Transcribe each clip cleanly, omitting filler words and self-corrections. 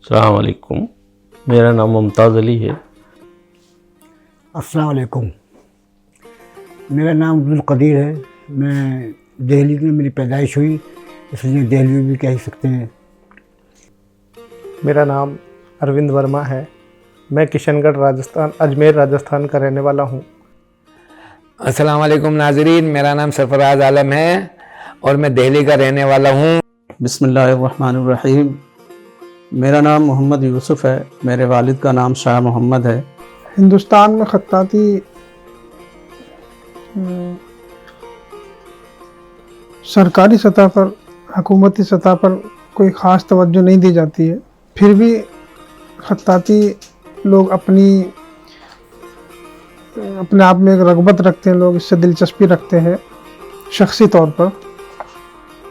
अस्सलाम वालेकुम, मेरा नाम मुमताज़ अली है। अस्सलाम वालेकुम, मेरा नाम अब्दुल कदीर है। मैं दिल्ली में मेरी पैदाइश हुई, इसलिए दिल्ली भी कह सकते हैं। मेरा नाम अरविंद वर्मा है। मैं किशनगढ़ राजस्थान, अजमेर राजस्थान का रहने वाला हूँ। अस्सलाम वालेकुम नाज़रीन, मेरा नाम सरफराज आलम है और मैं दिल्ली का रहने वाला हूँ। बिस्मिल्लाहिर्रहमानिर्रहीम। मेरा नाम मोहम्मद यूसुफ़ है। मेरे वालिद का नाम शाह मोहम्मद है। हिंदुस्तान में ख़त्ताती सरकारी सतह पर, हुकूमती सतह पर कोई ख़ास तवज्जो नहीं दी जाती है। फिर भी ख़त्ताती लोग अपने आप में एक रग़बत रखते हैं, लोग इससे दिलचस्पी रखते हैं शख्सी तौर पर।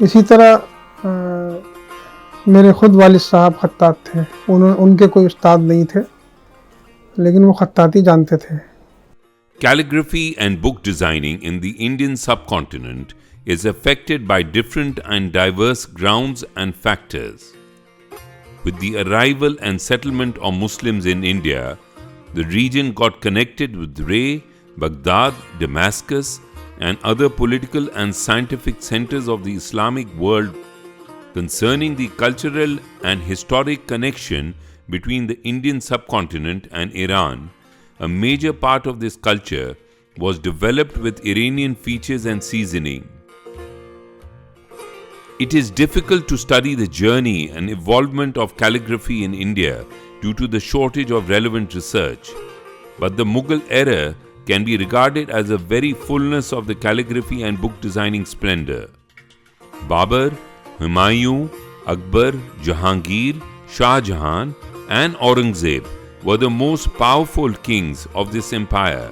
इसी तरह मेरे ख़ुद वालिद साहब ख़त्तात थे। उनके कोई उस्ताद नहीं थे, लेकिन वो ख़त्ताती जानते थे। Calligraphy and book designing in the Indian subcontinent is affected by different and diverse grounds and factors. With the arrival and settlement of Muslims in India, the region got connected with Ray, Baghdad, Damascus, and other political and scientific centers of the Islamic world. Concerning the cultural and historic connection between the Indian subcontinent and Iran, a major part of this culture was developed with Iranian features and seasoning. It is difficult to study the journey and evolvement of calligraphy in India due to the shortage of relevant research, but the Mughal era can be regarded as a very fullness of the calligraphy and book designing splendor. Babur, Humayun, Akbar, Jahangir, Shah Jahan, and Aurangzeb were the most powerful kings of this empire.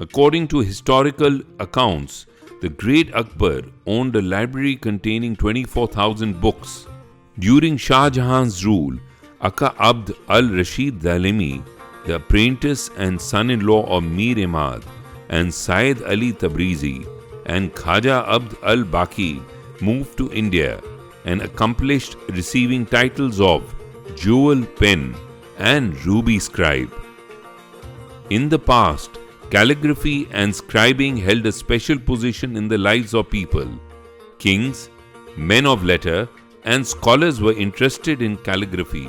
According to historical accounts, the great Akbar owned a library containing 24,000 books. During Shah Jahan's rule, Akka Abd al-Rashid Dalimi, the apprentice and son-in-law of Mir Imad, and Syed Ali Tabrizi and Khaja Abd al-Baqi moved to India and accomplished receiving titles of Jewel Pen and Ruby Scribe. In the past, calligraphy and scribing held a special position in the lives of people. Kings, men of letter, and scholars were interested in calligraphy.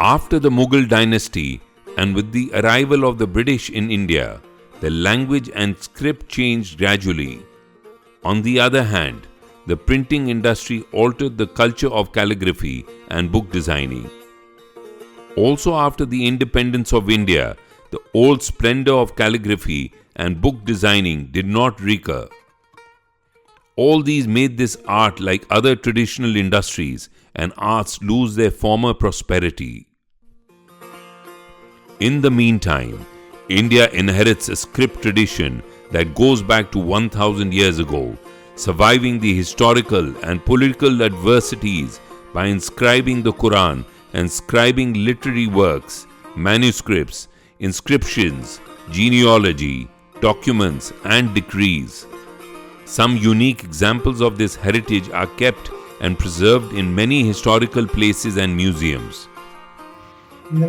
After the Mughal dynasty and with the arrival of the British in India, the language and script changed gradually. On the other hand, the printing industry altered the culture of calligraphy and book designing. Also after the independence of India, the old splendor of calligraphy and book designing did not recur. All these made this art, like other traditional industries and arts, lose their former prosperity. In the meantime, India inherits a script tradition that goes back to 1000 years ago, surviving the historical and political adversities by inscribing the Quran and scribing literary works, manuscripts, inscriptions, genealogy, documents, and decrees. Some unique examples of this heritage are kept and preserved in many historical places and museums.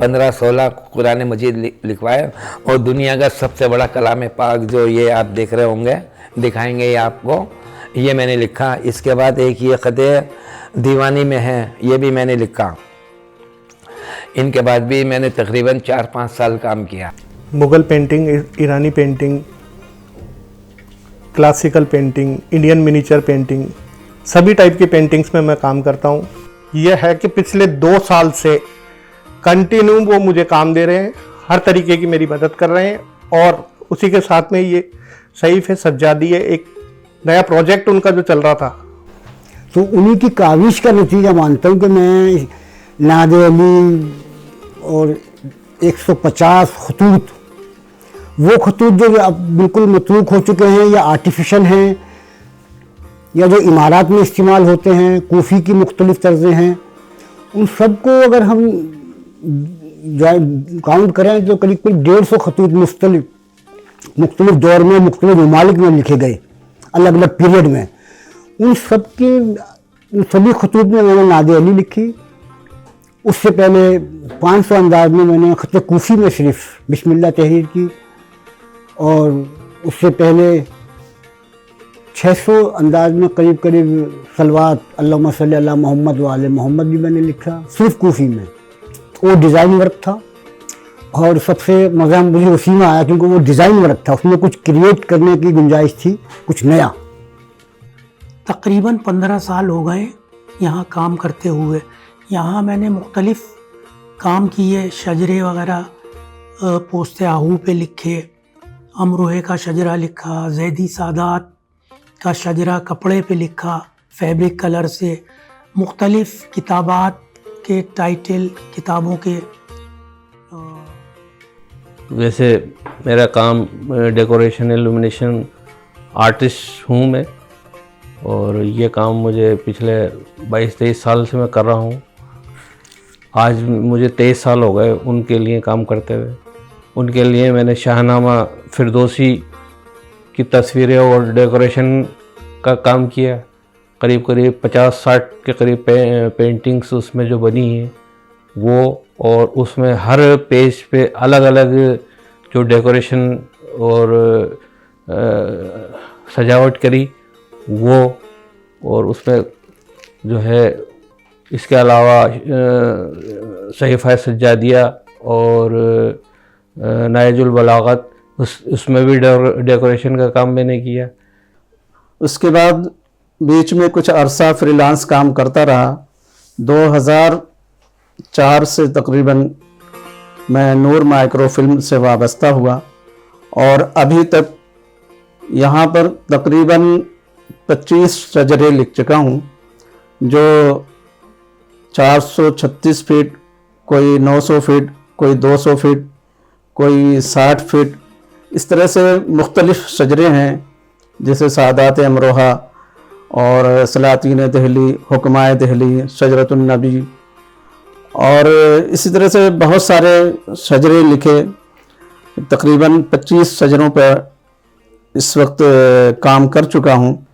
15-16 Quran मजीद लिखवाए और दुनिया का सबसे बड़ा कलाम पाक जो ये आप देख रहे होंगे, दिखाएंगे ये आपको, ये मैंने लिखा। इसके बाद एक ये ख़ते दीवानी में है, ये भी मैंने लिखा। इनके बाद भी मैंने तकरीबन 4-5 साल काम किया। मुग़ल पेंटिंग, ईरानी painting, classical painting, Indian miniature painting, सभी टाइप की पेंटिंग्स में मैं काम करता हूँ। यह है कि पिछले 2 साल से कंटिन्यू वो मुझे काम दे रहे हैं, हर तरीके की मेरी मदद कर रहे हैं और उसी के साथ में ये सहीफ़ सज्जादी है, एक नया प्रोजेक्ट उनका जो चल रहा था। तो उन्हीं की काविश का नतीजा मानता हूँ कि मैं नादे अली और 150 खतूत, वो खतूत जो अब बिल्कुल मतरूक हो चुके हैं या आर्टिफिशियल हैं या जो इमारत में इस्तेमाल होते हैं, कूफ़ी की मुख्तलिफ़ तर्ज़ें हैं, उन सब को अगर हम काउंट करें तो करीब 150 खतूत मुख्तलिफ़ दौर में मुख्तलिफ़ ममालिक में लिखे गए अलग अलग पीरियड में। उन सभी खतूत में मैंने नादे अली लिखी। उससे पहले 500 अंदाज में मैंने ख़त कूफ़ी में सिर्फ बिस्मिल्लाह तहरीर की और उससे पहले 600 अंदाज में करीब सलवात अल्लाहुम्मा सल्ली अला मोहम्मद व आले मोहम्मद भी मैंने लिखा सिर्फ कूफ़ी में। वो डिज़ाइन वर्क था और सबसे मज़ा मुझे उसी में आया क्योंकि वो डिज़ाइन वर्क था, उसमें कुछ क्रिएट करने की गुंजाइश थी, कुछ नया। तकरीबन 15 साल हो गए यहाँ काम करते हुए। यहाँ मैंने मुख्तलिफ़ काम किए, शजरे वगैरह पोस्ते आहू पे लिखे, अमरोहे का शजरा लिखा, जैदी सादात का शजरा कपड़े पे लिखा फैब्रिक कलर से, मुख्तलिफ़ किताबात के टाइटल किताबों के। वैसे मेरा काम डेकोरेशन इल्यूमिनेशन आर्टिस्ट हूँ मैं और ये काम मुझे पिछले 22-23 साल से मैं कर रहा हूँ। आज मुझे 23 साल हो गए उनके लिए काम करते हुए। उनके लिए मैंने शाहनामा फिरदौसी की तस्वीरें और डेकोरेशन का काम किया। करीब 50-60 के करीब पेंटिंग्स उसमें जो बनी हैं वो, और उसमें हर पेज पे अलग अलग जो डेकोरेशन और सजावट करी वो, और उसमें जो है इसके अलावा सहीफ़ा सज्जादिया और नायजुल बलागत उसमें भी डेकोरेशन का काम मैंने किया। उसके बाद बीच में कुछ अरसा फ्रीलांस काम करता रहा। 2004 से तकरीबन मैं नूर माइक्रो फिल्म से वाबस्ता हुआ और अभी तक यहाँ पर तकरीबन 25 शजरे लिख चुका हूँ, जो 436 फीट, कोई 900 फीट, कोई 200 फीट, कोई 60 फीट, इस तरह से मुख्तलिफ़ शजरे हैं, जैसे सादात अमरोहा और सलातीन दहली, हुक्माए दहली, शजरतुन नबी, और इसी तरह से बहुत सारे शजरे लिखे। तकरीबन 25 शजरों पर इस वक्त काम कर चुका हूँ।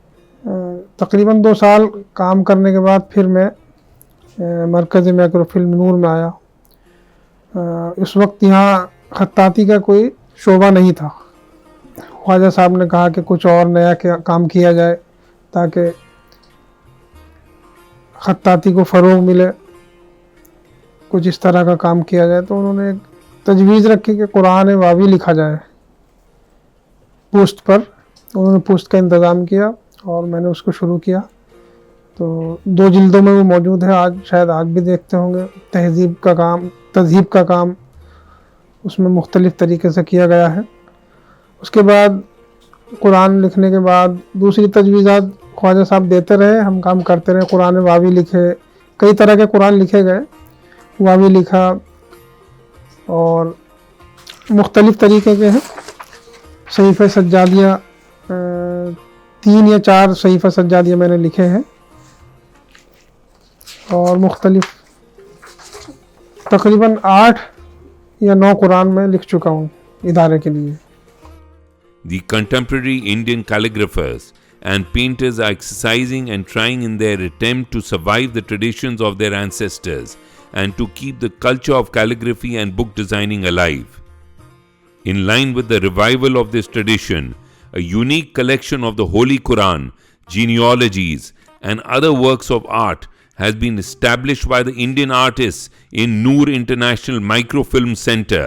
तकरीबन 2 साल काम करने के बाद फिर मैं मरकज़ मैक्रो फिल्म नूर में आया। उस वक्त यहाँ खत्ताती का कोई शोबा नहीं था। ख्वाजा साहब ने कहा कि कुछ और नया काम किया जाए ताकि खत्ताती को फ़रोग़ मिले, कुछ इस तरह का काम किया जाए। तो उन्होंने एक तजवीज़ रखी कि कुरान वावी लिखा जाए पोस्ट पर। उन्होंने पोस्ट का इंतज़ाम किया और मैंने उसको शुरू किया। तो 2 जिल्दों में वो मौजूद है, आज शायद आज भी देखते होंगे। तहज़ीब का काम उसमें मुख्तलिफ़ तरीके से किया गया है। उसके बाद कुरान लिखने के बाद दूसरी तजवीज़ात ख्वाजा साहब देते रहे, हम काम करते रहे। कुरान वावी लिखे, कई तरह के कुरान लिखे गए, वावी लिखा और मुख्तलिफ़ तरीके के हैं। सहीफ़े सज्जादिया 3 या 4 सहीफ़े सज्जादिया मैंने लिखे हैं और मुख्तलिफ़ तकरीबन 8 या 9 कुरान में लिख चुका हूँ इदारे के लिए। The contemporary Indian calligraphers and painters are exercising and trying in their attempt to survive the traditions of their ancestors and to keep the culture of calligraphy and book designing alive. In line with the revival of this tradition, a unique collection of the Holy Quran, genealogies, and other works of art has been established by the Indian artists in Noor International Microfilm Center.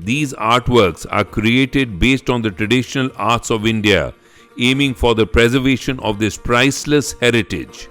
These artworks are created based on the traditional arts of India, aiming for the preservation of this priceless heritage.